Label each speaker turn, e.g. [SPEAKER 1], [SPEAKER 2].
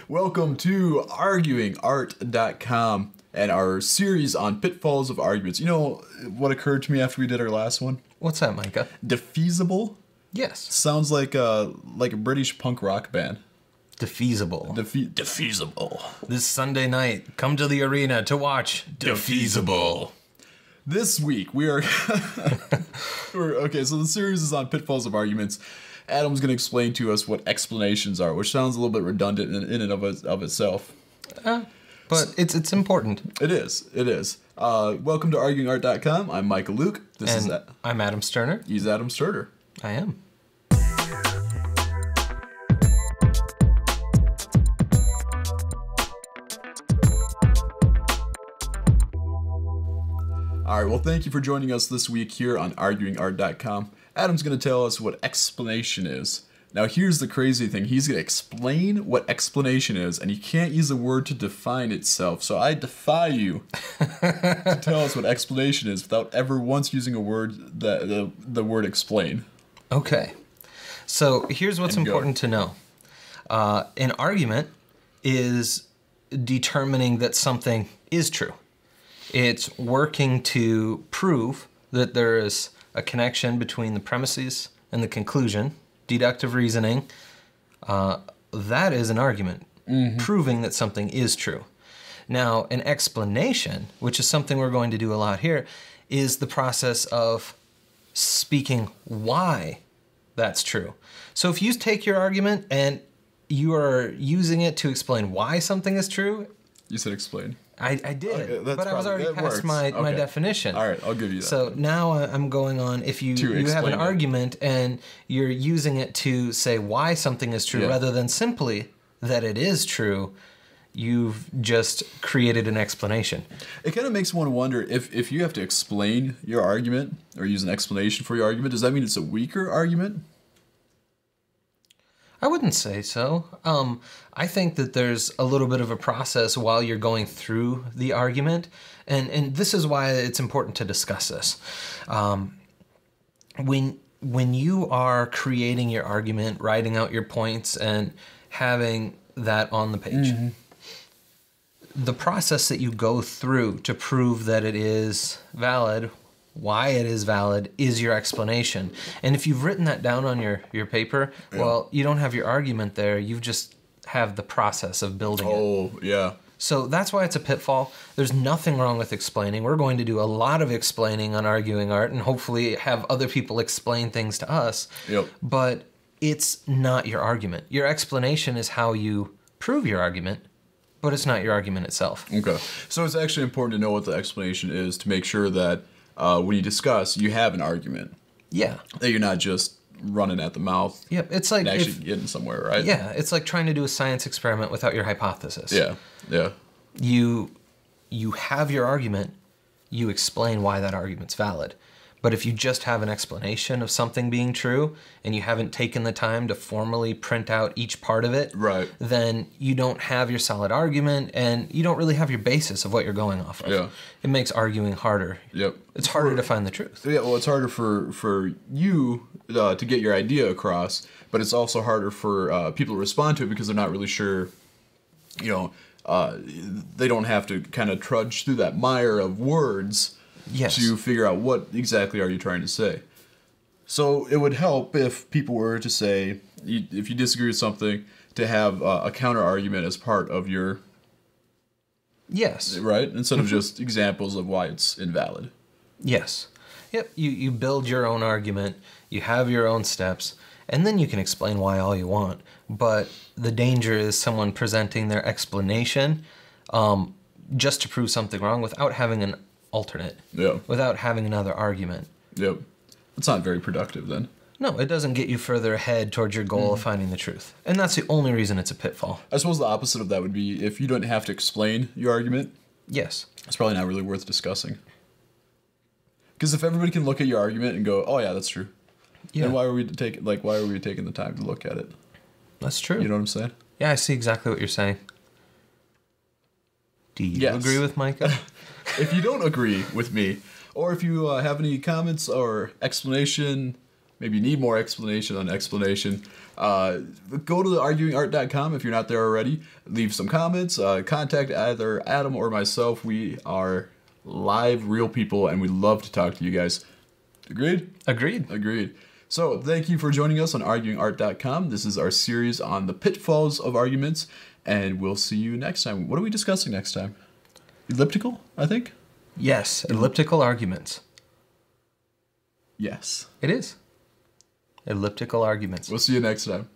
[SPEAKER 1] Welcome to arguingart.com and our series on pitfalls of arguments. You know what occurred to me after we did our last one?
[SPEAKER 2] What's that, Micah?
[SPEAKER 1] Defeasible?
[SPEAKER 2] Yes.
[SPEAKER 1] Sounds like a British punk rock band.
[SPEAKER 2] Defeasible.
[SPEAKER 1] Defeasible.
[SPEAKER 2] This Sunday night, come to the arena to watch Defeasible.
[SPEAKER 1] This week we are okay, so the series is on pitfalls of arguments. Adam's going to explain to us what explanations are, which sounds a little bit redundant in and of itself.
[SPEAKER 2] But it's important.
[SPEAKER 1] It is. Welcome to arguingart.com. I'm Micah Luke.
[SPEAKER 2] I'm Adam Sterner.
[SPEAKER 1] He's Adam Sterner.
[SPEAKER 2] I am.
[SPEAKER 1] All right, well, thank you for joining us this week here on arguingart.com. Adam's going to tell us what explanation is. Now, here's the crazy thing. He's going to explain what explanation is, and he can't use a word to define itself. So I defy you to tell us what explanation is without ever once using a word, the word explain.
[SPEAKER 2] Okay. So here's what's important to know. An argument is determining that something is true. It's working to prove that there is a connection between the premises and the conclusion. Deductive reasoning, that is an argument, proving that something is true. Now, an explanation, which is something we're going to do a lot here, is the process of speaking why that's true. So if you take your argument and you are using it to explain why something is true...
[SPEAKER 1] You said explain.
[SPEAKER 2] I did, okay, but I was already past my definition.
[SPEAKER 1] All right, I'll give you that.
[SPEAKER 2] So now I'm going on, if you have an argument and you're using it to say why something is true rather than simply that it is true, you've just created an explanation.
[SPEAKER 1] It kind of makes one wonder if you have to explain your argument or use an explanation for your argument, does that mean it's a weaker argument?
[SPEAKER 2] I wouldn't say so. I think that there's a little bit of a process while you're going through the argument, and this is why it's important to discuss this. When you are creating your argument, writing out your points, and having that on the page, the process that you go through to prove that it is valid, why it is valid, is your explanation. And if you've written that down on your paper, well, you don't have your argument there. You just have the process of building it.
[SPEAKER 1] Oh, yeah.
[SPEAKER 2] So that's why it's a pitfall. There's nothing wrong with explaining. We're going to do a lot of explaining on Arguing Art and hopefully have other people explain things to us.
[SPEAKER 1] Yep.
[SPEAKER 2] But it's not your argument. Your explanation is how you prove your argument, but it's not your argument itself.
[SPEAKER 1] Okay. So it's actually important to know what the explanation is to make sure that when you discuss, you have an argument. Yeah. That you're not just running at the mouth.
[SPEAKER 2] Yep. It's like
[SPEAKER 1] actually getting somewhere, right?
[SPEAKER 2] Yeah. It's like trying to do a science experiment without your hypothesis.
[SPEAKER 1] Yeah. Yeah.
[SPEAKER 2] You have your argument. You explain why that argument's valid. But if you just have an explanation of something being true and you haven't taken the time to formally print out each part of it, right, then you don't have your solid argument and you don't really have your basis of what you're going off of. Yeah. It makes arguing harder. Yep. It's harder to find the truth.
[SPEAKER 1] Yeah, well, it's harder for you to get your idea across, but it's also harder for people to respond to it because they're not really sure, you know, they don't have to kind of trudge through that mire of words. Yes. To figure out what exactly are you trying to say. So it would help if people were to say, if you disagree with something, to have a counter argument as part of your...
[SPEAKER 2] Yes.
[SPEAKER 1] Right? Instead of just examples of why it's invalid.
[SPEAKER 2] Yes. Yep. You build your own argument, you have your own steps, and then you can explain why all you want. But the danger is someone presenting their explanation just to prove something wrong without having an alternate. Yeah. Without having another argument.
[SPEAKER 1] Yep. It's not very productive then.
[SPEAKER 2] No, it doesn't get you further ahead towards your goal of finding the truth. And that's the only reason it's a pitfall.
[SPEAKER 1] I suppose the opposite of that would be if you don't have to explain your argument.
[SPEAKER 2] Yes.
[SPEAKER 1] It's probably not really worth discussing. Because if everybody can look at your argument and go, "Oh yeah, that's true." Yeah. Then why are we taking the time to look at it?
[SPEAKER 2] That's true.
[SPEAKER 1] You know what I'm saying?
[SPEAKER 2] Yeah, I see exactly what you're saying. Do you agree with Micah?
[SPEAKER 1] If you don't agree with me, or if you have any comments or explanation, maybe need more explanation on explanation, go to thearguingart.com if you're not there already. Leave some comments. Contact either Adam or myself. We are live, real people, and we love to talk to you guys. Agreed? Agreed. So, thank you for joining us on arguingart.com. This is our series on the pitfalls of arguments, and we'll see you next time. What are we discussing next time? Elliptical, I think?
[SPEAKER 2] Yes, elliptical arguments.
[SPEAKER 1] Yes.
[SPEAKER 2] It is. Elliptical arguments.
[SPEAKER 1] We'll see you next time.